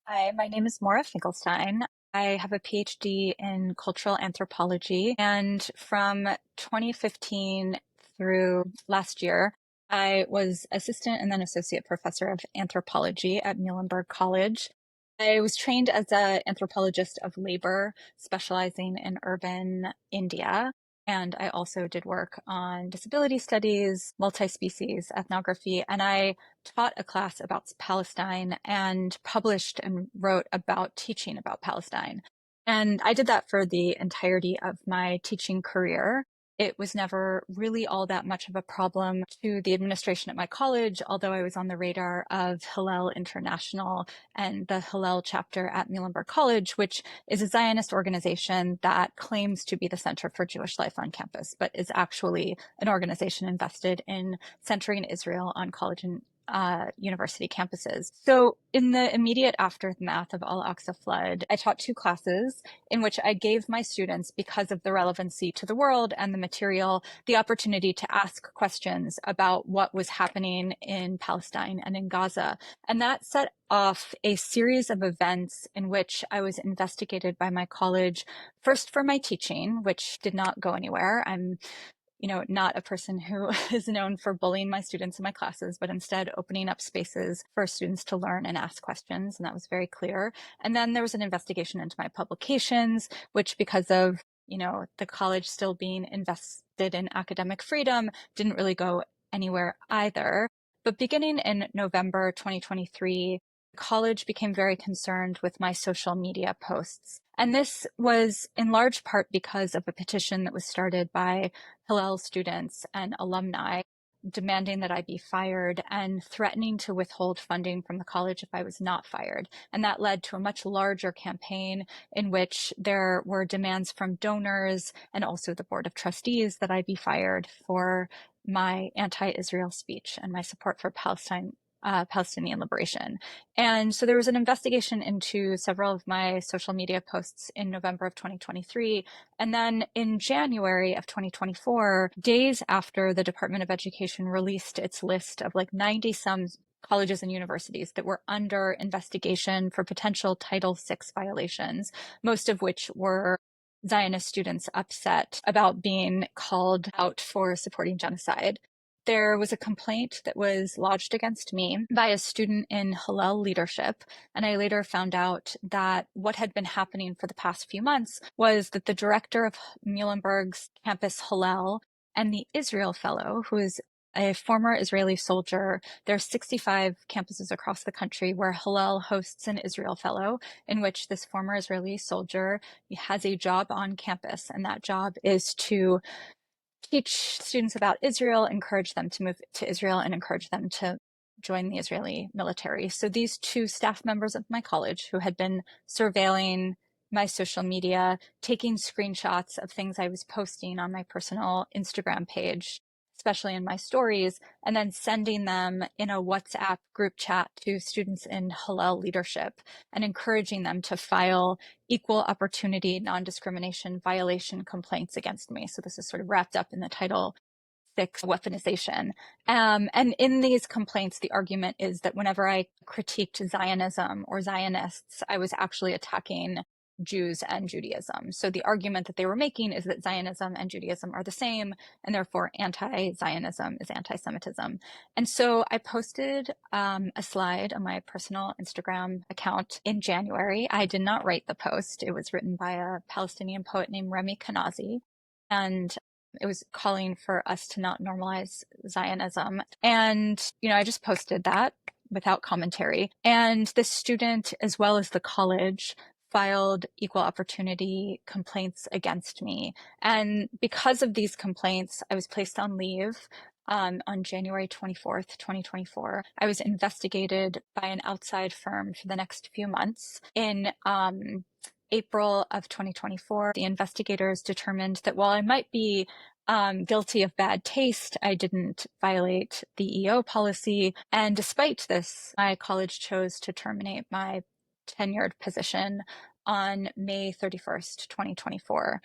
Hi, my name is Maura Finkelstein. I have a PhD in cultural anthropology, and from 2015 through last year, I was assistant and then associate professor of anthropology at Muhlenberg College. I was trained as an anthropologist of labor, specializing in urban India. And I also did work on disability studies, multi-species ethnography, and I taught a class about Palestine and published and wrote about teaching about Palestine. And I did that for the entirety of my teaching career. It was never really all that much of a problem to the administration at my college, although I was on the radar of Hillel International and the Hillel chapter at Muhlenberg College, which is a Zionist organization that claims to be the Center for Jewish Life on campus, but is actually an organization invested in centering Israel on college and university campuses. So in the immediate aftermath of Al-Aqsa flood, I taught two classes in which I gave my students, because of the relevancy to the world and the material, the opportunity to ask questions about what was happening in Palestine and in Gaza. And that set off a series of events in which I was investigated by my college, first for my teaching, which did not go anywhere. I'm not a person who is known for bullying my students in my classes, but instead opening up spaces for students to learn and ask questions. And that was very clear. And then there was an investigation into my publications, which, because of, the college still being invested in academic freedom, didn't really go anywhere either. But beginning in November 2023, college became very concerned with my social media posts. And this was in large part because of a petition that was started by Hillel students and alumni demanding that I be fired and threatening to withhold funding from the college if I was not fired. And that led to a much larger campaign in which there were demands from donors and also the board of trustees that I be fired for my anti-Israel speech and my support for Palestinian liberation. And so there was an investigation into several of my social media posts in November of 2023. And then in January of 2024, days after the Department of Education released its list of like 90 some colleges and universities that were under investigation for potential Title VI violations, most of which were Zionist students upset about being called out for supporting genocide, there was a complaint that was lodged against me by a student in Hillel leadership. And I later found out that what had been happening for the past few months was that the director of Muhlenberg's campus Hillel and the Israel fellow, who is a former Israeli soldier. There are 65 campuses across the country where Hillel hosts an Israel fellow, in which this former Israeli soldier has a job on campus. And that job is to teach students about Israel, encourage them to move to Israel, and encourage them to join the Israeli military. So these two staff members of my college who had been surveilling my social media, taking screenshots of things I was posting on my personal Instagram page, especially in my stories, and then sending them in a WhatsApp group chat to students in Hillel leadership and encouraging them to file equal opportunity non-discrimination violation complaints against me. So this is sort of wrapped up in the Title VI weaponization. And in these complaints, the argument is that whenever I critiqued Zionism or Zionists, I was actually attacking Jews and Judaism. So the argument that they were making is that Zionism and Judaism are the same, and therefore anti-Zionism is anti-Semitism. And so I posted a slide on my personal Instagram account in January. I did not write the post. It was written by a Palestinian poet named Remy Kanazi. And it was calling for us to not normalize Zionism. And, I just posted that without commentary. And the student, as well as the college, filed equal opportunity complaints against me. And because of these complaints, I was placed on leave on January 24th, 2024. I was investigated by an outside firm for the next few months. In April of 2024, the investigators determined that while I might be guilty of bad taste, I didn't violate the EO policy. And despite this, my college chose to terminate my tenured position on May 31st, 2024,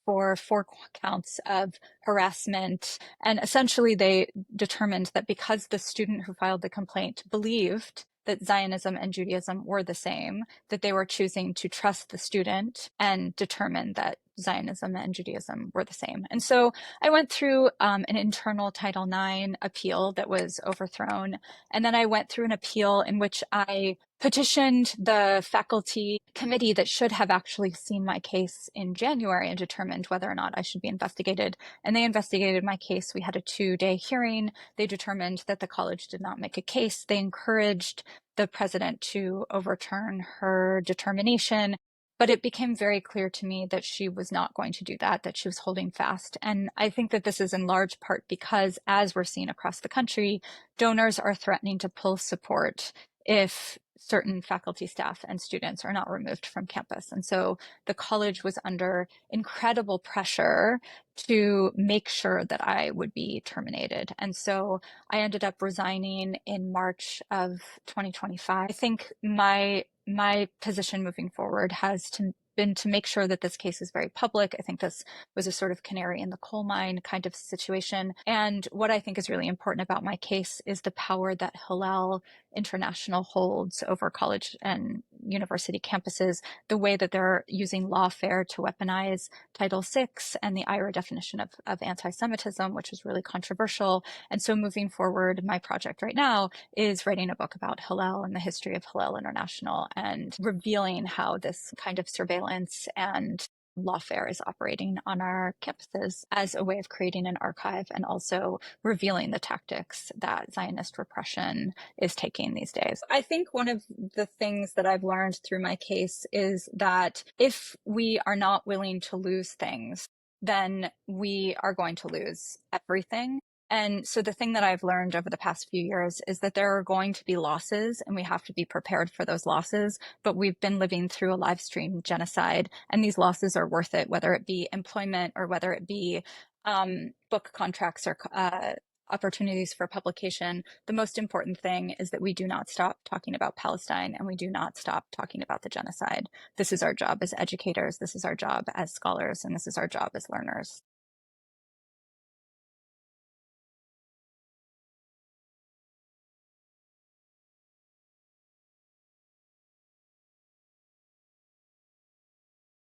for 4 counts of harassment. And essentially, they determined that because the student who filed the complaint believed that Zionism and Judaism were the same, that they were choosing to trust the student and determine that Zionism and Judaism were the same. And so I went through an internal Title IX appeal that was overthrown. And then I went through an appeal in which I petitioned the faculty committee that should have actually seen my case in January and determined whether or not I should be investigated. And they investigated my case. We had a 2-day hearing. They determined that the college did not make a case. They encouraged the president to overturn her determination. But it became very clear to me that she was not going to do that, that she was holding fast. And I think that this is in large part because, as we're seeing across the country, donors are threatening to pull support if certain faculty, staff, and students are not removed from campus. And so the college was under incredible pressure to make sure that I would be terminated. And so I ended up resigning in March of 2025. I think my position moving forward has been to make sure that this case is very public. I think this was a sort of canary in the coal mine kind of situation. And what I think is really important about my case is the power that Hillel International holds over college and university campuses, the way that they're using lawfare to weaponize Title VI and the IRA definition of anti-Semitism, which is really controversial. And so moving forward, my project right now is writing a book about Hillel and the history of Hillel International and revealing how this kind of surveillance and lawfare is operating on our campuses as a way of creating an archive and also revealing the tactics that Zionist repression is taking these days. I think one of the things that I've learned through my case is that if we are not willing to lose things, then we are going to lose everything. And so the thing that I've learned over the past few years is that there are going to be losses and we have to be prepared for those losses. But we've been living through a live stream genocide and these losses are worth it, whether it be employment or whether it be book contracts or opportunities for publication. The most important thing is that we do not stop talking about Palestine and we do not stop talking about the genocide. This is our job as educators. This is our job as scholars, and this is our job as learners.